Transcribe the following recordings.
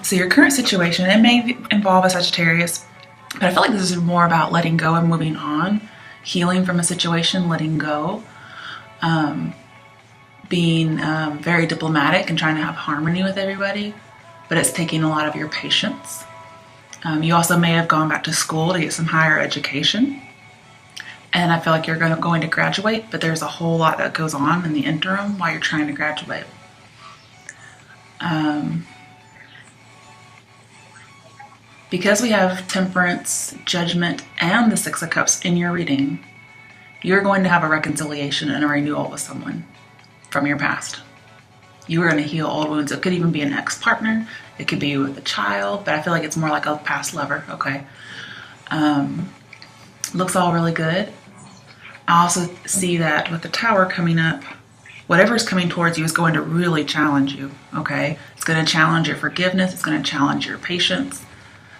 So your current situation, it may involve a Sagittarius, but I feel like this is more about letting go and moving on, healing from a situation, letting go, being very diplomatic and trying to have harmony with everybody, but it's taking a lot of your patience. You also may have gone back to school to get some higher education, and I feel like you're going to graduate, but there's a whole lot that goes on in the interim while you're trying to graduate. Because we have Temperance, Judgment, and the Six of Cups in your reading, you're going to have a reconciliation and a renewal with someone from your past. You are going to heal old wounds. It could even be an ex-partner. It could be with a child, but I feel like it's more like a past lover, okay? Looks all really good. I also see that with the Tower coming up, whatever's coming towards you is going to really challenge you, okay? It's going to challenge your forgiveness. It's going to challenge your patience.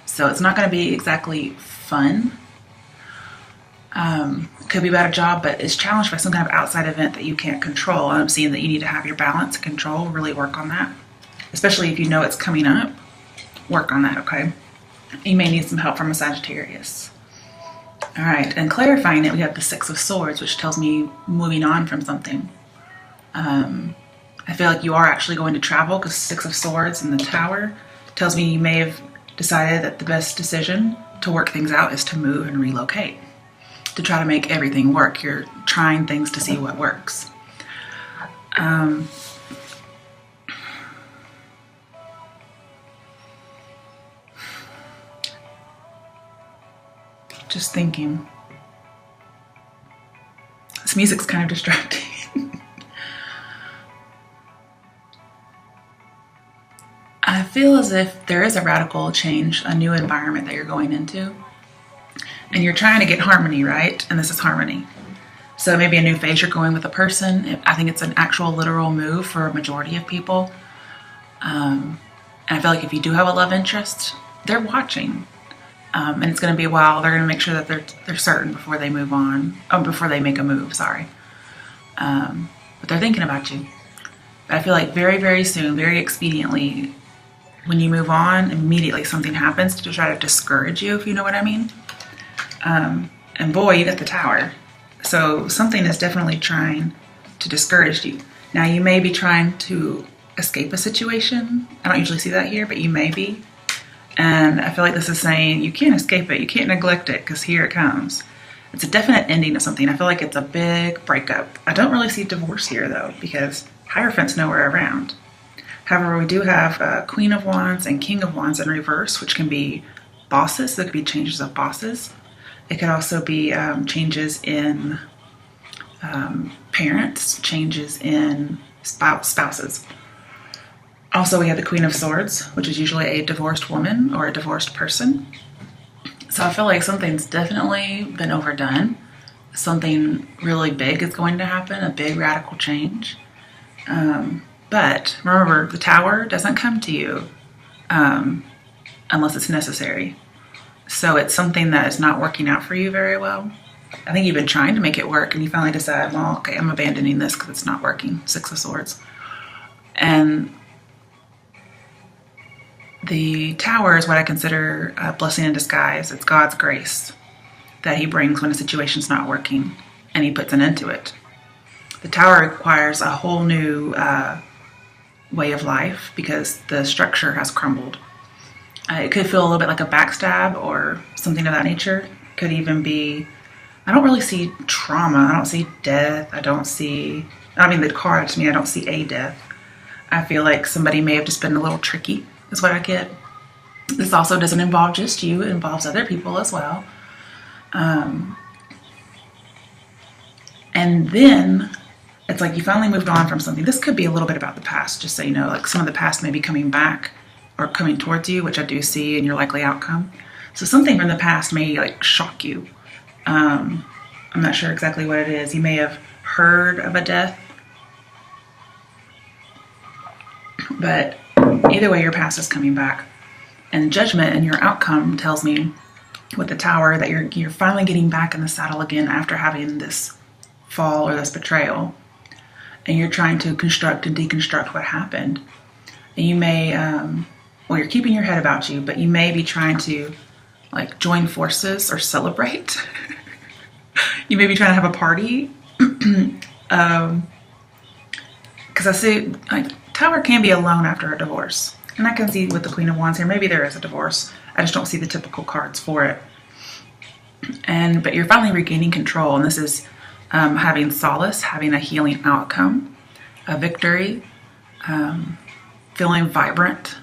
So it's not going to be exactly fun. It could be about a job, but it's challenged by some kind of outside event that you can't control. And I'm seeing that you need to have your balance and control, really work on that. Especially if you know it's coming up, work on that, okay? You may need some help from a Sagittarius. All right, and clarifying it, we have the Six of Swords, which tells me moving on from something. I feel like you are actually going to travel because Six of Swords and the Tower tells me you may have decided that the best decision to work things out is to move and relocate, to try to make everything work. You're trying things to see what works. Just thinking. This music's kind of distracting. I feel as if there is a radical change, a new environment that you're going into, and you're trying to get harmony, right? And this is harmony. So maybe a new phase you're going with a person. I think it's an actual literal move for a majority of people. And I feel like if you do have a love interest, they're watching. And it's going to be a while. They're going to make sure that they're certain before they move on, before they make a move, sorry. But they're thinking about you. But I feel like very, very soon, very expediently, when you move on, immediately something happens to try to discourage you, if you know what I mean. And boy, you got the Tower. So something is definitely trying to discourage you. Now, you may be trying to escape a situation. I don't usually see that here, but you may be. And I feel like this is saying you can't escape it. You can't neglect it because here it comes. It's a definite ending of something. I feel like it's a big breakup. I don't really see divorce here, though, because Hierophant's nowhere around. However, we do have Queen of Wands and King of Wands in reverse, which can be bosses. There could be changes of bosses. It could also be changes in parents, changes in spouses. Also, we have the Queen of Swords, which is usually a divorced woman or a divorced person. So I feel like something's definitely been overdone. Something really big is going to happen, a big radical change. But remember, the Tower doesn't come to you unless it's necessary. So it's something that is not working out for you very well. I think you've been trying to make it work and you finally decide, well, okay, I'm abandoning this because it's not working. Six of Swords. And the Tower is what I consider a blessing in disguise. It's God's grace that he brings when a situation's not working and he puts an end to it. The Tower requires a whole new way of life because the structure has crumbled. It could feel a little bit like a backstab or something of that nature. Could even be, I don't really see trauma. I don't see death. The card to me, I don't see a death. I feel like somebody may have just been a little tricky, is what I get. This also doesn't involve just you. It involves other people as well. And then it's like you finally moved on from something. This could be a little bit about the past, just so you know, like some of the past may be coming back or coming towards you, which I do see in your likely outcome. So something from the past may like shock you. I'm not sure exactly what it is. You may have heard of a death, but either way, your past is coming back. And Judgment and your outcome tells me with the Tower that you're finally getting back in the saddle again after having this fall or this betrayal. And you're trying to construct and deconstruct what happened. And you may, well, you're keeping your head about you, but you may be trying to like join forces or celebrate. You may be trying to have a party. Because I see, like, Tower can be alone after a divorce. And I can see with the Queen of Wands here, maybe there is a divorce. I just don't see the typical cards for it. But you're finally regaining control, and this is having solace, having a healing outcome, a victory, feeling vibrant,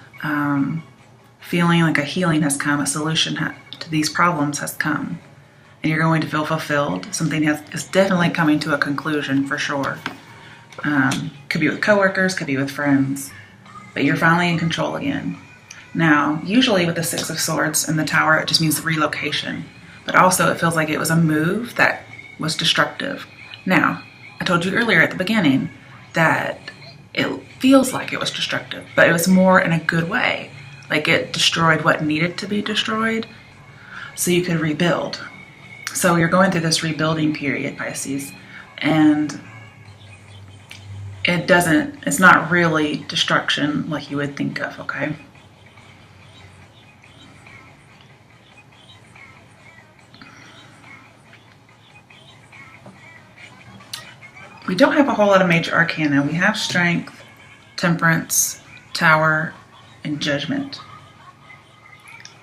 feeling like a healing has come, a solution to these problems has come. And you're going to feel fulfilled. Something is definitely coming to a conclusion for sure. Could be with coworkers, could be with friends, but you're finally in control again. Now, usually with the Six of Swords and the Tower, it just means relocation, but also it feels like it was a move that was destructive. Now, I told you earlier at the beginning that it feels like it was destructive, but it was more in a good way. Like it destroyed what needed to be destroyed so you could rebuild. So you're going through this rebuilding period, Pisces, and it's not really destruction like you would think of, okay? We don't have a whole lot of major arcana. We have Strength, Temperance, Tower, and Judgment.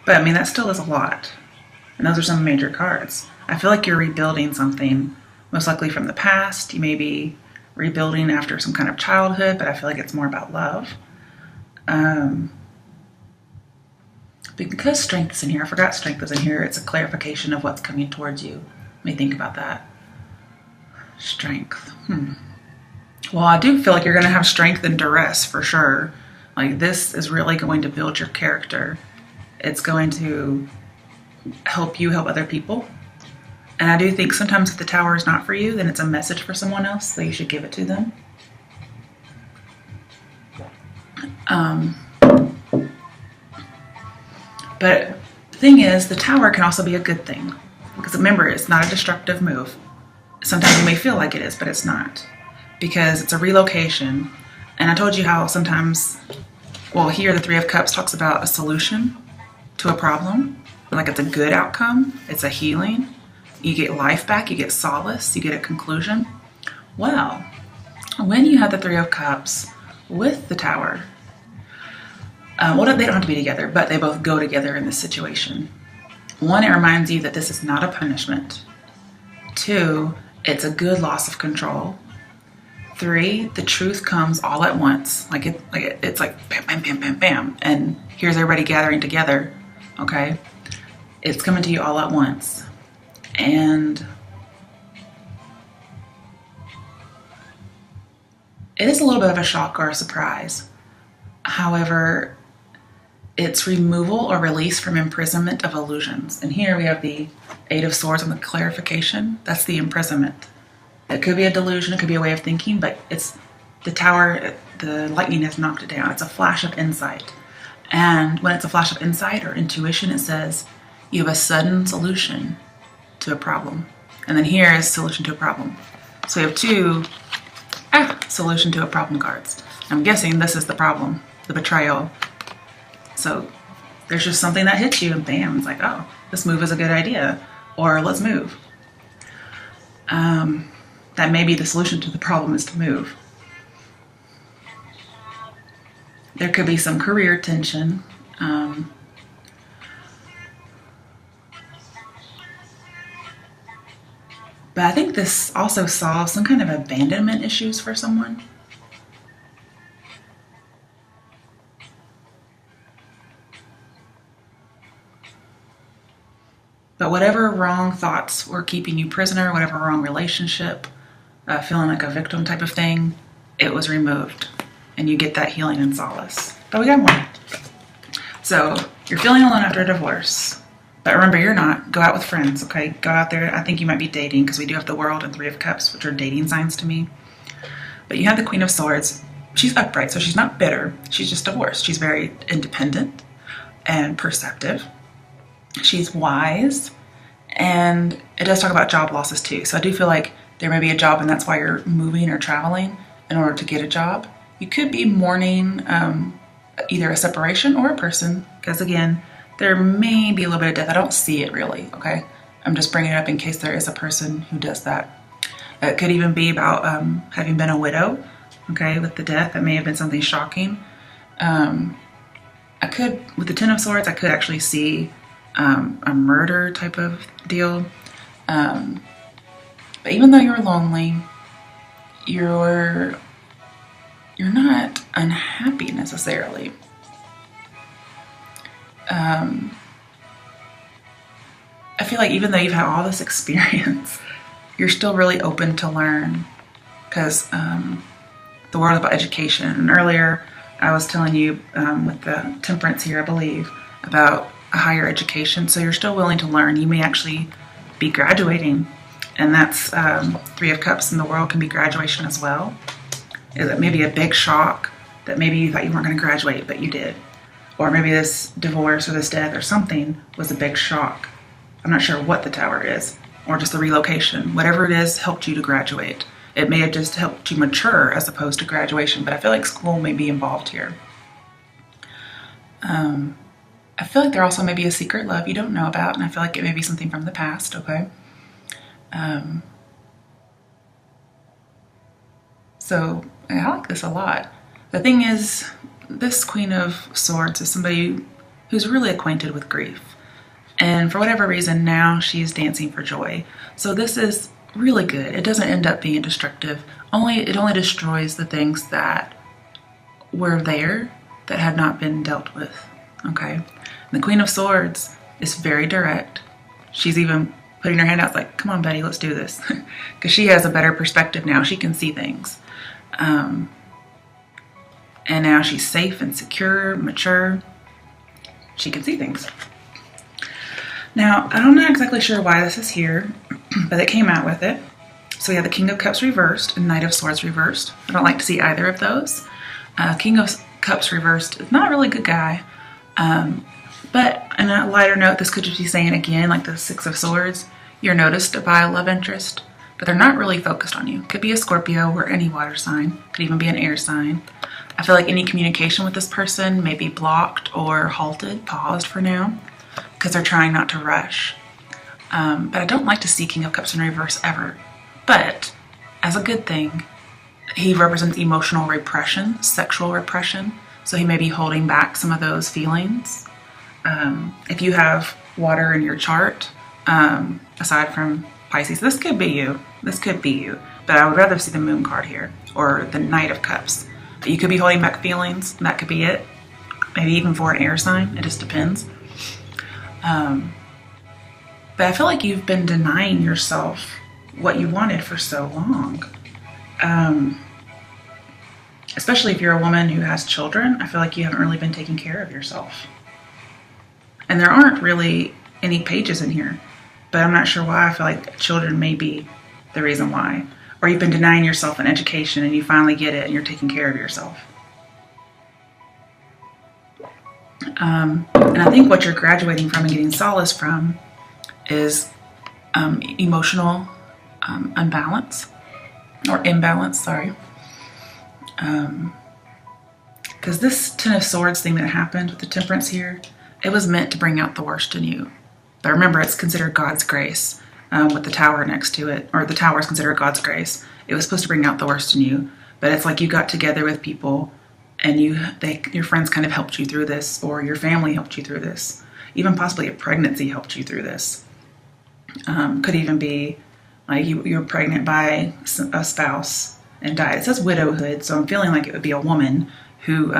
But I mean, that still is a lot. And those are some major cards. I feel like you're rebuilding something, most likely from the past. You may be rebuilding after some kind of childhood, but I feel like it's more about love. Because Strength is in here, I forgot Strength is in here. It's a clarification of what's coming towards you. Let me think about that. Strength. Well, I do feel like you're going to have strength and duress for sure. Like this is really going to build your character. It's going to help you help other people. And I do think sometimes if the Tower is not for you, then it's a message for someone else, so you should give it to them. But the thing is, the Tower can also be a good thing. Because remember, it's not a destructive move. Sometimes you may feel like it is, but it's not. Because it's a relocation. And I told you how sometimes, well, here the Three of Cups talks about a solution to a problem. Like it's a good outcome. It's a healing. You get life back. You get solace. You get a conclusion. Well, when you have the Three of Cups with the Tower, well, they don't have to be together, but they both go together in this situation. One, it reminds you that this is not a punishment. Two, it's a good loss of control. Three, the truth comes all at once. It's like bam, bam, bam, bam, bam. And here's everybody gathering together, okay? It's coming to you all at once. And it is a little bit of a shock or a surprise. However, it's removal or release from imprisonment of illusions. And here we have the Eight of Swords on the clarification. That's the imprisonment. It could be a delusion, it could be a way of thinking, but it's the Tower, the lightning has knocked it down. It's a flash of insight. And when it's a flash of insight or intuition, it says you have a sudden solution to a problem. And then here is solution to a problem. So we have two solution to a problem cards. I'm guessing this is the problem, the betrayal. So there's just something that hits you and bam, it's like, oh, this move is a good idea, or let's move. That may be the solution to the problem is to move. There could be some career tension. But I think this also solves some kind of abandonment issues for someone. But whatever wrong thoughts were keeping you prisoner, whatever wrong relationship, feeling like a victim type of thing, it was removed. And you get that healing and solace. But we got more. So you're feeling alone after a divorce. But remember, you're not. Go out with friends, okay? Go out there. I think you might be dating because we do have the World and Three of Cups, which are dating signs to me. But you have the Queen of Swords. She's upright, so she's not bitter. She's just divorced. She's very independent and perceptive. She's wise. And it does talk about job losses too. So I do feel like there may be a job and that's why you're moving or traveling in order to get a job. You could be mourning either a separation or a person, because again, there may be a little bit of death. I don't see it really, okay? I'm just bringing it up in case there is a person who does that. It could even be about having been a widow, okay, with the death. That may have been something shocking. I could, with the Ten of Swords, I could actually see a murder type of deal. But even though you're lonely, you're not unhappy necessarily. I feel like even though you've had all this experience, you're still really open to learn, because the world is about education. And earlier I was telling you with the temperance here, I believe, about a higher education. So you're still willing to learn. You may actually be graduating, and that's Three of Cups in the world can be graduation as well. Is it maybe a big shock that maybe you thought you weren't going to graduate, but you did? Or maybe this divorce or this death or something was a big shock. I'm not sure what the Tower is, or just the relocation. Whatever it is helped you to graduate. It may have just helped you mature as opposed to graduation, but I feel like school may be involved here. I feel like there also may be a secret love you don't know about, and I feel like it may be something from the past, okay? So I like this a lot. The thing is, this Queen of Swords is somebody who's really acquainted with grief. And for whatever reason, now she's dancing for joy. So this is really good. It doesn't end up being destructive. It only destroys the things that were there that had not been dealt with, okay? And the Queen of Swords is very direct. She's even putting her hand out like, come on, Betty, let's do this. Because she has a better perspective now. She can see things. And now she's safe and secure, mature. She can see things. Now, I'm not exactly sure why this is here, but it came out with it. So we have the King of Cups reversed and Knight of Swords reversed. I don't like to see either of those. King of Cups reversed is not a really good guy. But on a lighter note, this could just be saying again, like the Six of Swords, you're noticed by a love interest, but they're not really focused on you. Could be a Scorpio or any water sign. Could even be an air sign. I feel like any communication with this person may be blocked or halted, paused for now, because they're trying not to rush. But I don't like to see King of Cups in reverse ever. But as a good thing, he represents emotional repression, sexual repression. So he may be holding back some of those feelings. If you have water in your chart, aside from Pisces, this could be you. This could be you. But I would rather see the Moon card here, or the Knight of Cups. But you could be holding back feelings, and that could be it. Maybe even for an air sign. It just depends. But I feel like you've been denying yourself what you wanted for so long. Especially if you're a woman who has children, I feel like you haven't really been taking care of yourself. And there aren't really any pages in here, but I'm not sure why. I feel like children may be the reason why. Or you've been denying yourself an education and you finally get it and you're taking care of yourself. And I think what you're graduating from and getting solace from is emotional imbalance, sorry. Because this Ten of Swords thing that happened with the Temperance here, it was meant to bring out the worst in you. But remember, it's considered God's grace with the Tower next to it, or the Tower is considered God's grace. It was supposed to bring out the worst in you, but it's like you got together with people and your friends kind of helped you through this, or your family helped you through this. Even possibly a pregnancy helped you through this. Could even be like you were pregnant by a spouse and died. It says widowhood, so I'm feeling like it would be a woman who,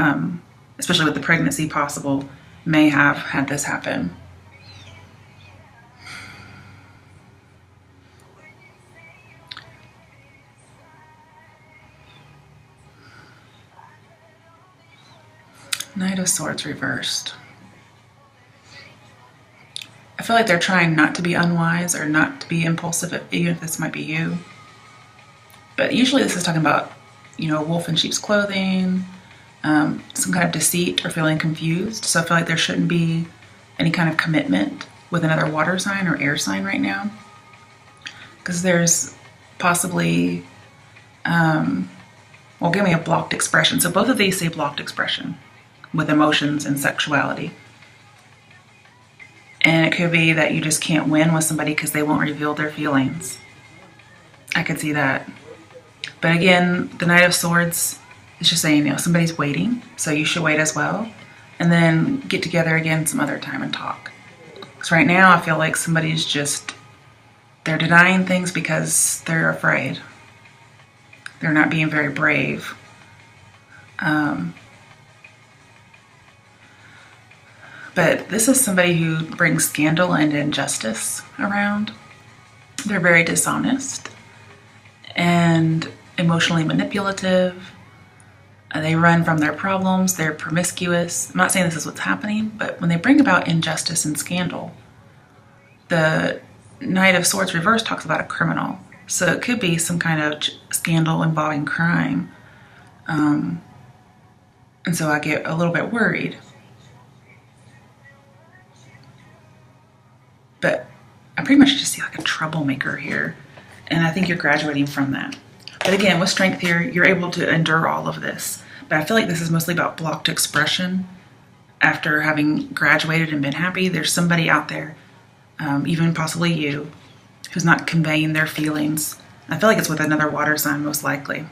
especially with the pregnancy possible, may have had this happen. Knight of Swords reversed. I feel like they're trying not to be unwise or not to be impulsive, even if this might be you. But usually this is talking about, wolf in sheep's clothing, some kind of deceit or feeling confused. So I feel like there shouldn't be any kind of commitment with another water sign or air sign right now. Because there's possibly, give me a blocked expression. So both of these say blocked expression. with emotions and sexuality. And it could be that you just can't win with somebody because they won't reveal their feelings. I could see that. But again, the Knight of Swords is just saying, you know, somebody's waiting, so you should wait as well. And then get together again some other time and talk. Because right now I feel like somebody's just, they're denying things because they're afraid. They're not being very brave. But this is somebody who brings scandal and injustice around. They're very dishonest and emotionally manipulative. They run from their problems. They're promiscuous. I'm not saying this is what's happening, but when they bring about injustice and scandal, the Knight of Swords reverse talks about a criminal. So it could be some kind of scandal involving crime. And so I get a little bit worried. But I pretty much just see like a troublemaker here. And I think you're graduating from that. But again, with strength here, you're able to endure all of this. But I feel like this is mostly about blocked expression. After having graduated and been happy, there's somebody out there, even possibly you, who's not conveying their feelings. I feel like it's with another water sign, most likely.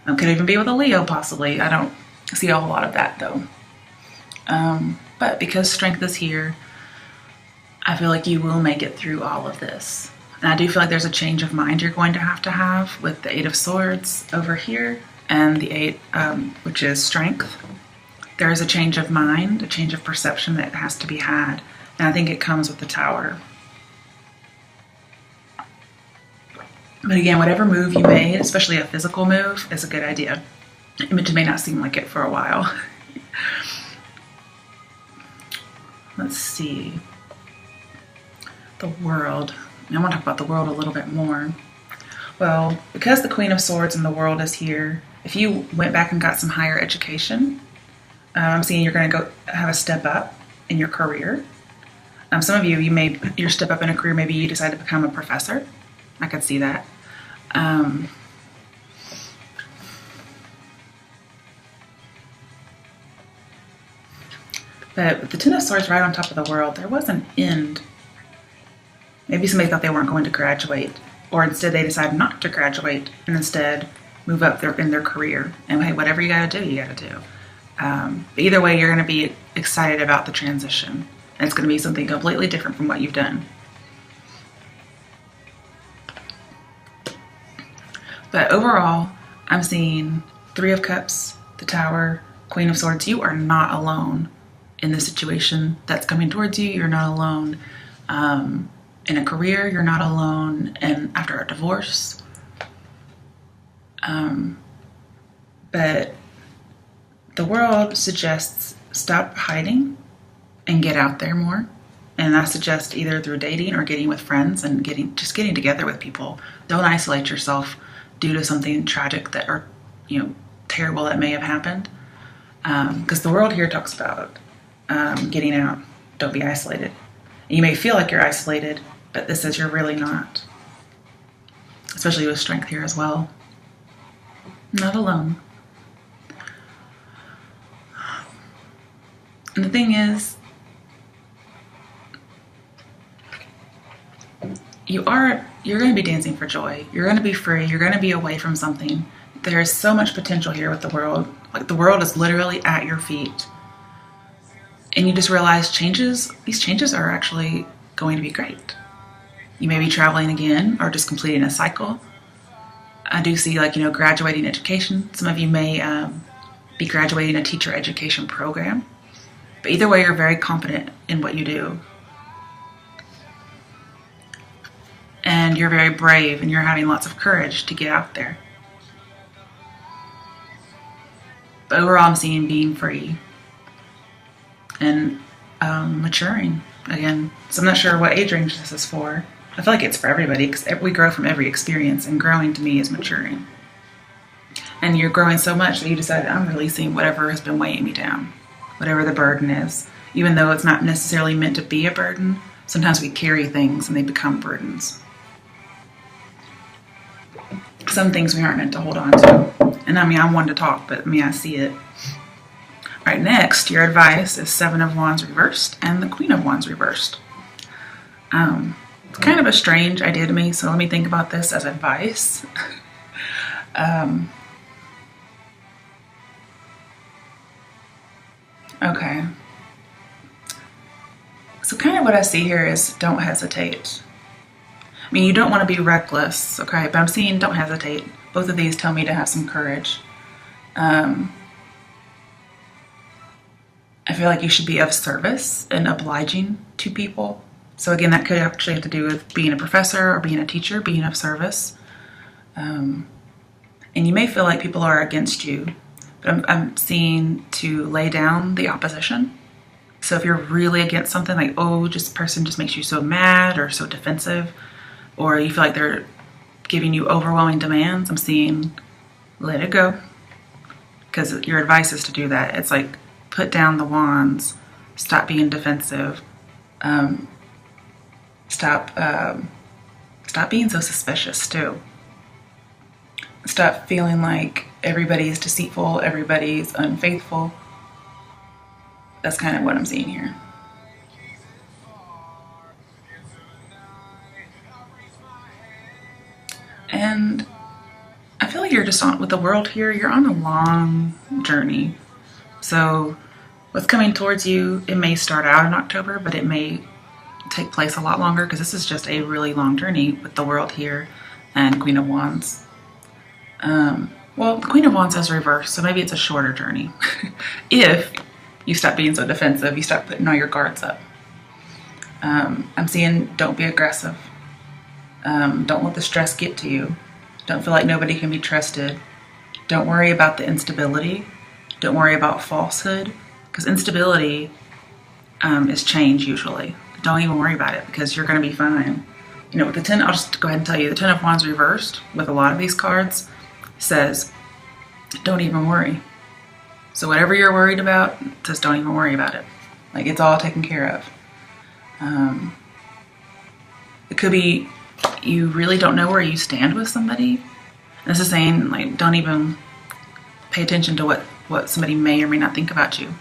Could even be with a Leo, possibly. I don't see a whole lot of that, though. But because strength is here, I feel like you will make it through all of this. And I do feel like there's a change of mind you're going to have with the Eight of Swords over here and the Eight, which is strength. There is a change of mind, a change of perception that has to be had. And I think it comes with the Tower. But again, whatever move you made, especially a physical move, is a good idea. It may not seem like it for a while. Let's see. The World. I want to talk about the World a little bit more. Well, because the Queen of Swords and the World is here, if you went back and got some higher education, I'm seeing you're going to go have a step up in your career. Some of you, your step up in a career, maybe you decide to become a professor. I could see that. But with the Ten of Swords right on top of the World, there was an end. Maybe somebody thought they weren't going to graduate, or instead they decided not to graduate and instead move up in their career. And hey, whatever you got to do, you got to do. But either way, you're going to be excited about the transition. And it's going to be something completely different from what you've done. But overall, I'm seeing Three of Cups, the Tower, Queen of Swords. You are not alone in the situation that's coming towards you. You're not alone in a career. You're not alone after a divorce. But the World suggests stop hiding and get out there more. And I suggest either through dating or getting with friends and getting together with people. Don't isolate yourself due to something tragic or terrible that may have happened. Because the World here talks about getting out. Don't be isolated. And you may feel like you're isolated, but this says you're really not. Especially with strength here as well. Not alone. And the thing is, you're going to be dancing for joy. You're going to be free. You're going to be away from something. There is so much potential here with the World. Like, the World is literally at your feet. And you just realize these changes are actually going to be great. You may be traveling again or just completing a cycle. I do see, graduating education. Some of you may be graduating a teacher education program. But either way, you're very confident in what you do. And you're very brave and you're having lots of courage to get out there. But overall, I'm seeing being free and maturing again. So I'm not sure what age range this is for. I feel like it's for everybody because we grow from every experience, and growing to me is maturing. And you're growing so much that you decide, I'm releasing whatever has been weighing me down, whatever the burden is. Even though it's not necessarily meant to be a burden, sometimes we carry things and they become burdens. Some things we aren't meant to hold on to. And I'm one to talk, but I see it. All Right, next, your advice is Seven of Wands reversed and the Queen of Wands reversed. It's kind of a strange idea to me, so let me think about this as advice. Okay. So kind of what I see here is don't hesitate. I mean, you don't want to be reckless, okay? But I'm seeing don't hesitate. Both of these tell me to have some courage. I feel like you should be of service and obliging to people. So again, that could actually have to do with being a professor or being a teacher, being of service. And you may feel like people are against you, but I'm seeing to lay down the opposition. So if you're really against something, like, oh, just person just makes you so mad or so defensive, or you feel like they're giving you overwhelming demands, I'm seeing let it go. Because your advice is to do that. It's like put down the wands, stop being defensive, stop being so suspicious too. Stop feeling like everybody's deceitful, everybody's unfaithful. That's kind of what I'm seeing here. And I feel like you're just on, with the world here, you're on a long journey. So what's coming towards you, it may start out in October, but it may take place a lot longer because this is just a really long journey with the world here and Queen of Wands. Well, the Queen of Wands is reversed, so maybe it's a shorter journey. If you stop being so defensive, you start putting all your guards up. I'm seeing don't be aggressive. Don't let the stress get to you. Don't feel like nobody can be trusted. Don't worry about the instability. Don't worry about falsehood, because instability is change usually. Don't even worry about it because you're going to be fine. You know, with the 10, I'll just go ahead and tell you, the 10 of Wands reversed with a lot of these cards says, don't even worry. So whatever you're worried about, it says don't even worry about it. Like it's all taken care of. It could be you really don't know where you stand with somebody. And this is saying like don't even pay attention to what somebody may or may not think about you.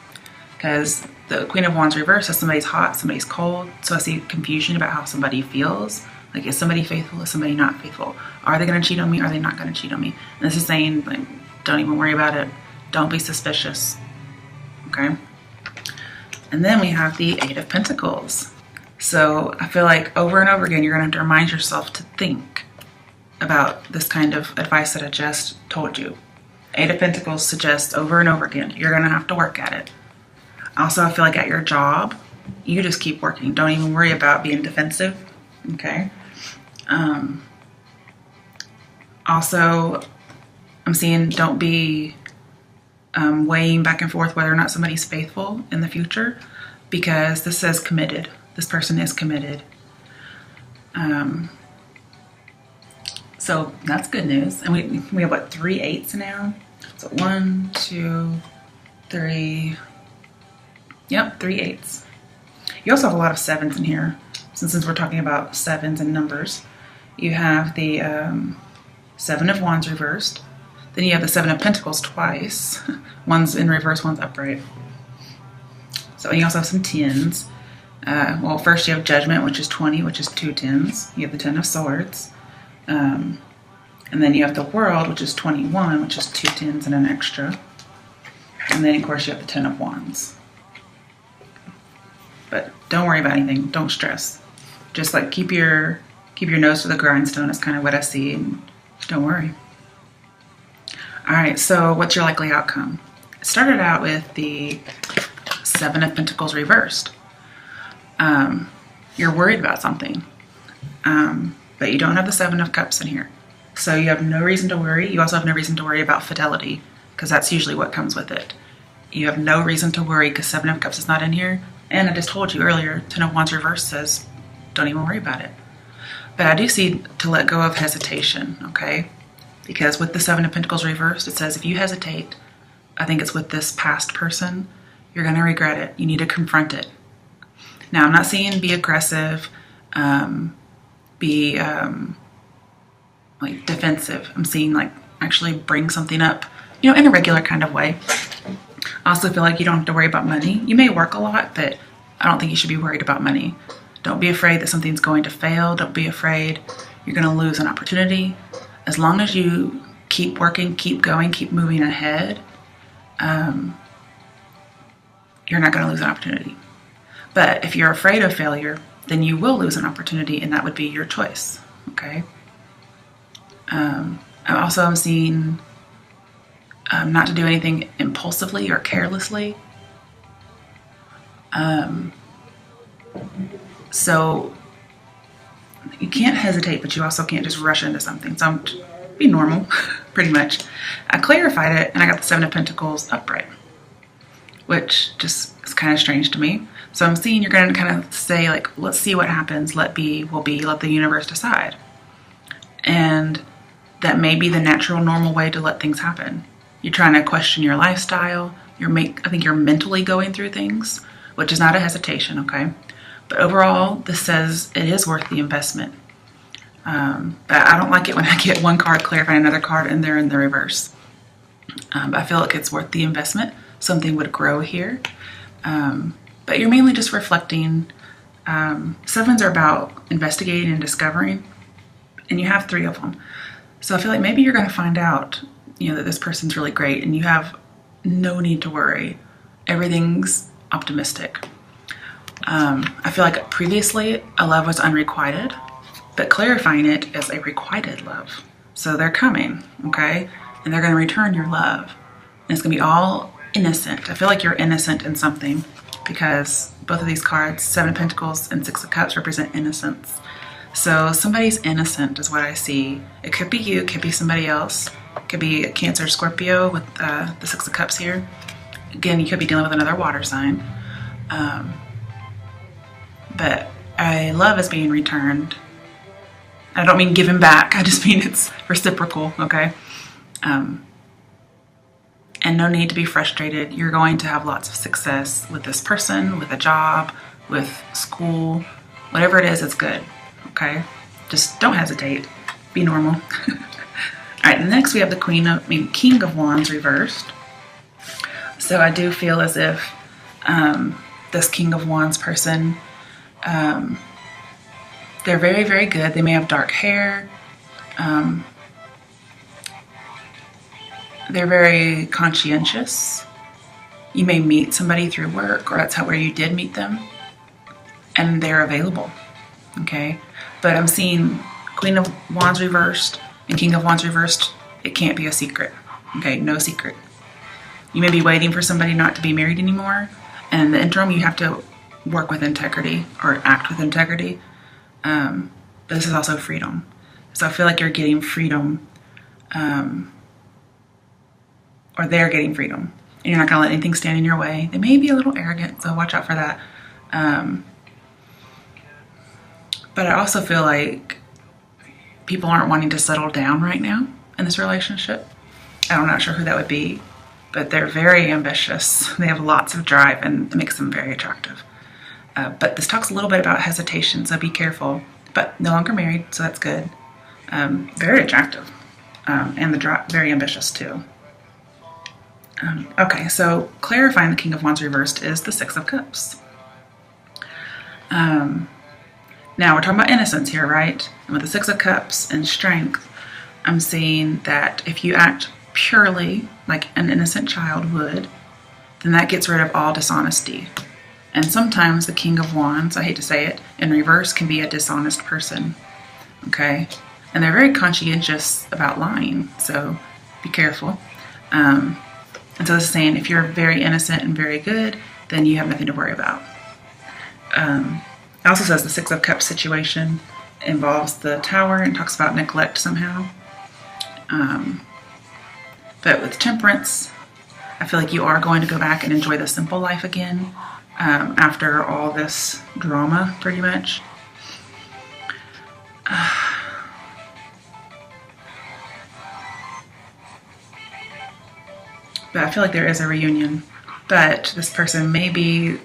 Because the Queen of Wands reverse says somebody's hot, somebody's cold. So I see confusion about how somebody feels. Like, is somebody faithful? Is somebody not faithful? Are they going to cheat on me? Are they not going to cheat on me? And this is saying, like, don't even worry about it. Don't be suspicious. Okay? And then we have the Eight of Pentacles. So I feel like over and over again, you're going to have to remind yourself to think about this kind of advice that I just told you. Eight of Pentacles suggests over and over again, you're going to have to work at it. Also, I feel like at your job, you just keep working. Don't even worry about being defensive. Okay? Also, I'm seeing don't be weighing back and forth whether or not somebody's faithful in the future, because this says committed. This person is committed. So that's good news. And we have what, 3 8s now? So 1, 2, 3. Yep, 3 8s. You also have a lot of 7s in here. Since we're talking about 7s and numbers, you have the 7 of Wands reversed. Then you have the 7 of Pentacles twice. One's in reverse, one's upright. So you also have some 10s. Well, first you have Judgment, which is 20, which is 2 10s. You have the 10 of Swords. And then you have the World, which is 21, which is 2 10s and an extra. And then, of course, you have the 10 of Wands. But don't worry about anything. Don't stress. Just like keep your nose to the grindstone is kind of what I see, and don't worry. All right, so what's your likely outcome? It started out with the 7 of Pentacles reversed. You're worried about something, but you don't have the 7 of Cups in here. So you have no reason to worry. You also have no reason to worry about fidelity, because that's usually what comes with it. You have no reason to worry because 7 of Cups is not in here. And I just told you earlier, 10 of Wands reversed says, don't even worry about it. But I do see to let go of hesitation, okay? Because with the 7 of Pentacles reversed, it says if you hesitate, I think it's with this past person, you're going to regret it. You need to confront it. Now, I'm not seeing be aggressive, be like defensive. I'm seeing like actually bring something up, you know, in a regular kind of way. I also feel like you don't have to worry about money. You may work a lot, but I don't think you should be worried about money. Don't be afraid that something's going to fail. Don't be afraid you're going to lose an opportunity. As long as you keep working, keep going, keep moving ahead, you're not going to lose an opportunity. But if you're afraid of failure, then you will lose an opportunity, and that would be your choice. Okay. I also am seeing not to do anything impulsively or carelessly. So you can't hesitate, but you also can't just rush into something. So be normal, pretty much. I clarified it, and I got the Seven of Pentacles upright, which just is kind of strange to me. So I'm seeing you're going to kind of say, like, let's see what happens. Let be will be. Let the universe decide. And that may be the natural, normal way to let things happen. You're trying to question your lifestyle. I think you're mentally going through things, which is not a hesitation, okay? But overall, this says it is worth the investment. But I don't like it when I get one card clarifying another card and they're in the reverse. But I feel like it's worth the investment. Something would grow here. But you're mainly just reflecting. Sevens are about investigating and discovering. And you have 3 of them. So I feel like maybe you're going to find out, that this person's really great and you have no need to worry. Everything's optimistic. I feel like previously a love was unrequited, but clarifying it as a requited love. So they're coming, okay? And they're going to return your love. And it's going to be all innocent. I feel like you're innocent in something because both of these cards, 7 of Pentacles and 6 of Cups, represent innocence. So somebody's innocent is what I see. It could be you, it could be somebody else. It could be a Cancer, Scorpio with the 6 of Cups here. Again, you could be dealing with another water sign. But love is being returned. I don't mean given back. I just mean it's reciprocal, okay? And no need to be frustrated. You're going to have lots of success with this person, with a job, with school. Whatever it is, it's good, okay? Just don't hesitate. Be normal. All right, next we have the King of Wands reversed. So I do feel as if this King of Wands person, they're very, very good. They may have dark hair. They're very conscientious. You may meet somebody through work, or that's where you did meet them, and they're available, okay? But I'm seeing Queen of Wands reversed and King of Wands reversed. It can't be a secret, okay? No secret. You may be waiting for somebody not to be married anymore, and in the interim, you have to work with integrity or act with integrity. But this is also freedom. So I feel like you're getting freedom, or they're getting freedom, and you're not going to let anything stand in your way. They may be a little arrogant, so watch out for that. But I also feel like people aren't wanting to settle down right now in this relationship. I'm not sure who that would be, but they're very ambitious. They have lots of drive, and it makes them very attractive. But this talks a little bit about hesitation, so be careful. But no longer married, so that's good. Very attractive, and very ambitious too. Okay, so clarifying the King of Wands reversed is the 6 of Cups. Now we're talking about innocence here, right? And with the 6 of Cups and strength, I'm seeing that if you act purely like an innocent child would, then that gets rid of all dishonesty. And sometimes the King of Wands, I hate to say it, in reverse can be a dishonest person, okay? And they're very conscientious about lying, so be careful. And so this is saying if you're very innocent and very good, then you have nothing to worry about. It also says the 6 of Cups situation involves the Tower and talks about neglect somehow. But with Temperance, I feel like you are going to go back and enjoy the simple life again after all this drama, pretty much. But I feel like there is a reunion. But this person may be,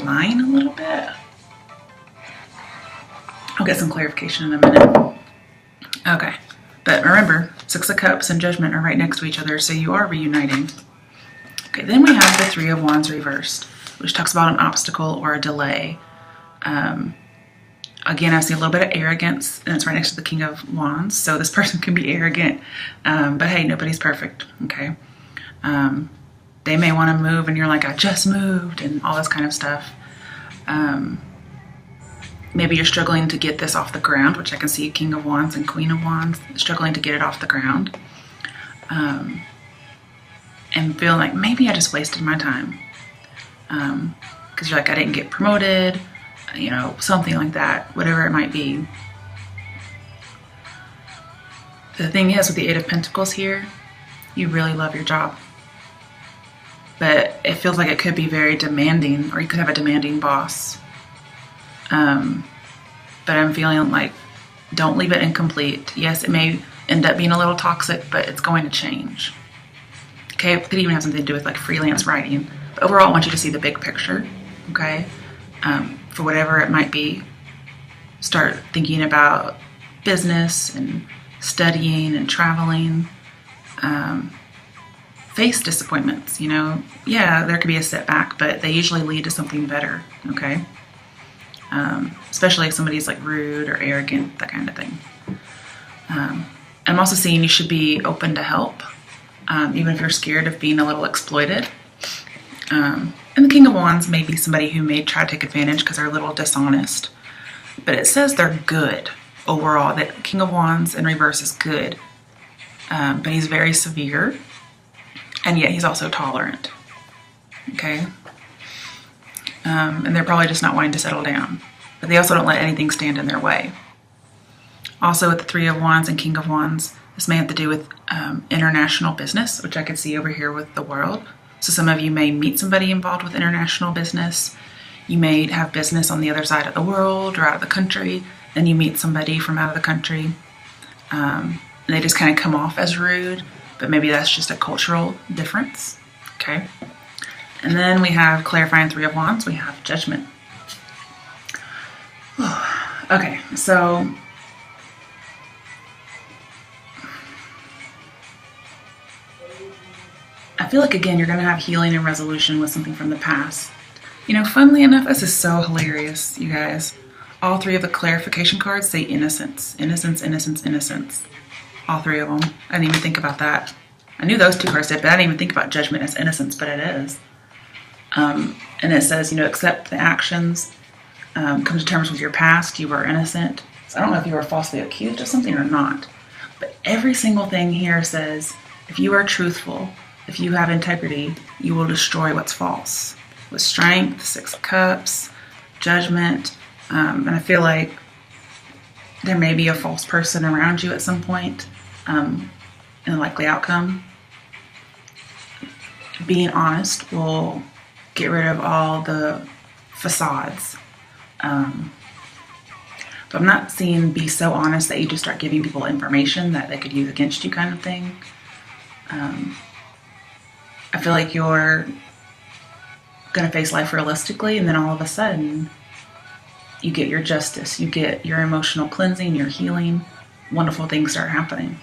lying a little bit. I'll get some clarification in a minute. Okay. But remember, Six of Cups and Judgment are right next to each other, so you are reuniting. Okay, then we have the Three of Wands reversed, which talks about an obstacle or a delay. Again, I see a little bit of arrogance, and it's right next to the King of Wands, so this person can be arrogant, but hey, nobody's perfect, okay? They may want to move, and you're like, I just moved, and all this kind of stuff. Maybe you're struggling to get this off the ground, which I can see King of Wands and Queen of Wands, struggling to get it off the ground. And feeling like maybe I just wasted my time. Because you're like, I didn't get promoted, you know, something like that, whatever it might be. The thing is, with the Eight of Pentacles here, you really love your job. But it feels like it could be very demanding, or you could have a demanding boss. But I'm feeling like, don't leave it incomplete. Yes, it may end up being a little toxic, but it's going to change. Okay, it could even have something to do with like freelance writing. But overall, I want you to see the big picture, okay? For whatever it might be, start thinking about business and studying and traveling. Face disappointments, you know. Yeah, there could be a setback, but they usually lead to something better, okay? Especially if somebody's like rude or arrogant, that kind of thing. I'm also seeing you should be open to help, even if you're scared of being a little exploited. And the King of Wands may be somebody who may try to take advantage because they're a little dishonest. But it says they're good overall, that King of Wands in reverse is good. But he's very severe, and yet he's also tolerant. Okay? And they're probably just not wanting to settle down. But they also don't let anything stand in their way. Also with the Three of Wands and King of Wands, this may have to do with international business, which I could see over here with the World. So some of you may meet somebody involved with international business. You may have business on the other side of the world or out of the country, and you meet somebody from out of the country. And they just kind of come off as rude, but maybe that's just a cultural difference. Okay. And then we have clarifying Three of Wands. We have Judgment. Okay, so I feel like, again, you're going to have healing and resolution with something from the past. You know, funnily enough, this is so hilarious, you guys. All three of the clarification cards say innocence. Innocence, innocence, innocence. All three of them. I didn't even think about that. I knew those two cards did, but I didn't even think about Judgment as innocence, but it is. And it says, you know, accept the actions, come to terms with your past, you were innocent. So I don't know if you were falsely accused of something or not, but every single thing here says, if you are truthful, if you have integrity, you will destroy what's false. With Strength, Six of Cups, Judgment, and I feel like there may be a false person around you at some point in a likely outcome. Being honest will get rid of all the facades. But I'm not seeing be so honest that you just start giving people information that they could use against you, kind of thing. I feel like you're going to face life realistically, and then all of a sudden you get your justice, you get your emotional cleansing, your healing, wonderful things start happening.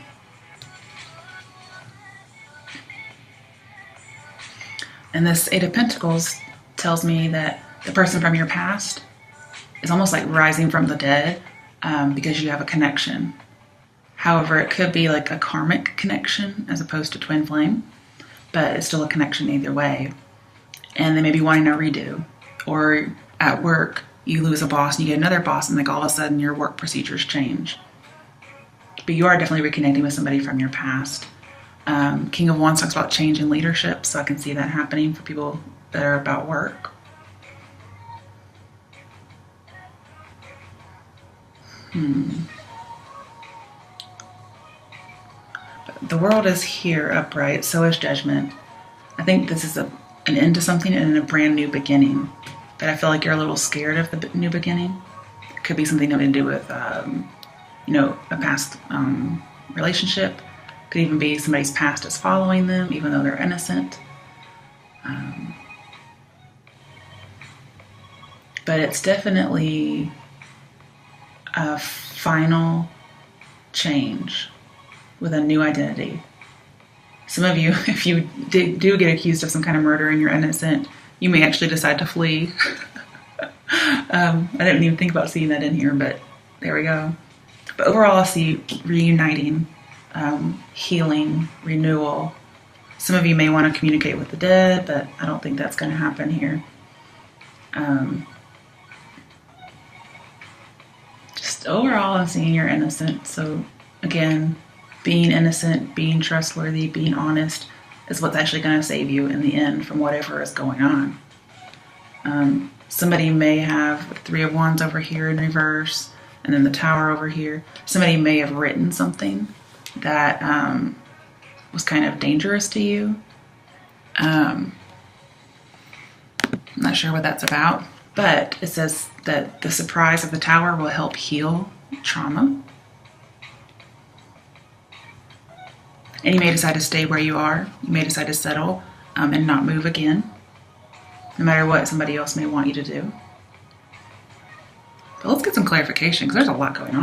And this Eight of Pentacles tells me that the person from your past is almost like rising from the dead because you have a connection. However, it could be like a karmic connection as opposed to twin flame, but it's still a connection either way. And they may be wanting a redo. Or at work, you lose a boss and you get another boss, and like all of a sudden your work procedures change. But you are definitely reconnecting with somebody from your past. King of Wands talks about change in leadership, so I can see that happening for people that are about work. But the World is here upright, so is Judgment. I think this is an end to something and a brand new beginning. But I feel like you're a little scared of the new beginning. It could be something having to do with, you know, a past relationship. Could even be somebody's past is following them, even though they're innocent. But it's definitely a final change. with a new identity. Some of you, if you do get accused of some kind of murder and you're innocent, you may actually decide to flee. I didn't even think about seeing that in here, but there we go. But overall, I see reuniting, healing, renewal. Some of you may want to communicate with the dead, but I don't think that's going to happen here. Just overall, I'm seeing you're innocent. So again, being innocent, being trustworthy, being honest is what's actually going to save you in the end from whatever is going on. Somebody may have the Three of Wands over here in reverse, and then the Tower over here. Somebody may have written something that was kind of dangerous to you. I'm not sure what that's about, but it says that the surprise of the Tower will help heal trauma. And you may decide to stay where you are. You may decide to settle and not move again, no matter what somebody else may want you to do. But let's get some clarification, because there's a lot going on.